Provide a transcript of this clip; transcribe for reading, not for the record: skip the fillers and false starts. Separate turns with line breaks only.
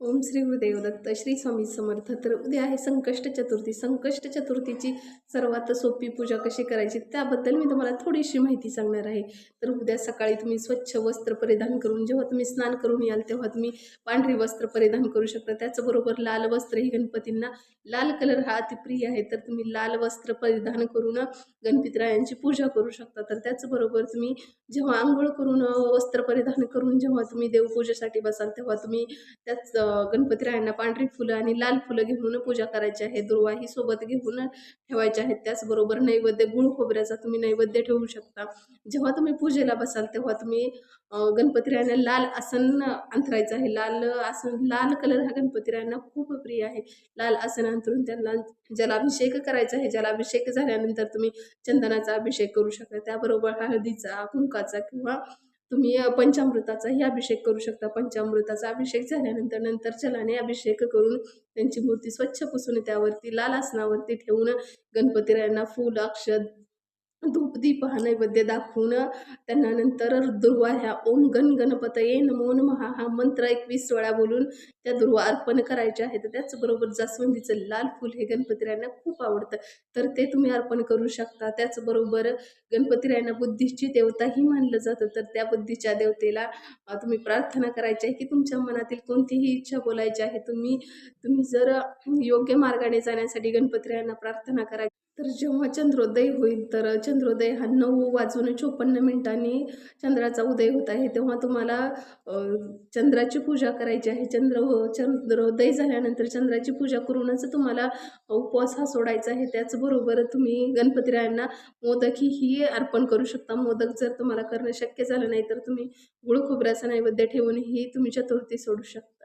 ओम श्री गुरुदेव दत्त. श्री स्वामी समर्थ. तर उद्या आहे संकष्ट चतुर्थी. संकष्ट चतुर्थीची सर्वात सोपी पूजा कशी करायची त्याबद्दल मी तुम्हाला थोडीशी माहिती सांगणार आहे. तर उद्या सकाळी तुम्ही स्वच्छ वस्त्र परिधान करून जेव्हा तुम्ही स्नान करून याल तेव्हा तुम्ही पांढरी वस्त्र परिधान करू शकता. त्याचबरोबर लाल वस्त्र ही गणपतींना लाल कलर हा अतिप्रिय आहे. तर तुम्ही लाल वस्त्र परिधान करून गणपतीरायांची पूजा करू शकता. तर त्याचबरोबर तुम्ही जेव्हा अंघोळ करून वस्त्र परिधान करून जेव्हा तुम्ही देवपूजेसाठी बसाल तेव्हा तुम्ही त्याच गणपतीरायांना पांढरी फुलं आणि लाल फुलं घेऊन पूजा करायची आहे. दुर्वाही सोबत घेऊन ठेवायच्या आहेत. त्याचबरोबर नैवेद्य गुळ खोबऱ्याचा तुम्ही नैवेद्य ठेवू शकता. जेव्हा तुम्ही पूजेला बसाल तेव्हा तुम्ही गणपतीरायांना लाल आसन अंथरायचं आहे. लाल आसन, लाल कलर हा गणपतीरायांना खूप प्रिय आहे. लाल आसन अंथरून त्यांना जलाभिषेक करायचा आहे. जलाभिषेक झाल्यानंतर तुम्ही चंदनाचा अभिषेक करू शकता. त्याबरोबर हळदीचा, कुंकाचा किंवा तुम्ही पंचामृताचाही अभिषेक करू शकता. पंचामृताचा अभिषेक झाल्यानंतर नंतर जलाने अभिषेक करून त्यांची मूर्ती स्वच्छ पुसून त्यावरती लाल आसनावरती ठेवून गणपतीरायांना फूल, अक्षत, धूप, दीप हा नैवेद्य दाखवून त्यांना नंतर दुर्वा ह्या ओम गण गणपतये नमो नमः हा मंत्र 21 वेळा बोलून त्या दुर्वा अर्पण करायच्या आहेत. त्याचबरोबर जास्वंदीचं लाल फूल हे गणपतीरायांना खूप आवडतं. तर ते तुम्ही अर्पण करू शकता. त्याचबरोबर गणपतीरायांना बुद्धीची देवताही मानलं जातं. तर त्या बुद्धीच्या देवतेला तुम्ही प्रार्थना करायची आहे की तुमच्या मनातील कोणतीही इच्छा बोलायची आहे. तुम्ही तुम्ही जर योग्य मार्गाने जाण्यासाठी गणपतीरायांना प्रार्थना करा. तर जेव्हा चंद्रोदय होईल तर चंद्रोदय हा 9:54 चंद्राचा उदय होत आहे. तेव्हा तुम्हाला अ, चंद्राची पूजा करायची आहे. चंद्रोदय झाल्यानंतर चंद्राची पूजा करूनच तुम्हाला उपवास हा सोडायचा आहे. त्याचबरोबर तुम्ही गणपतीरायांना मोदकही अर्पण करू शकता. मोदक जर तुम्हाला करणं शक्य झालं नाही तर तुम्ही गुळ खोबऱ्याचा नैवेद्य ठेवूनही तुम्ही चतुर्थी सोडू शकता.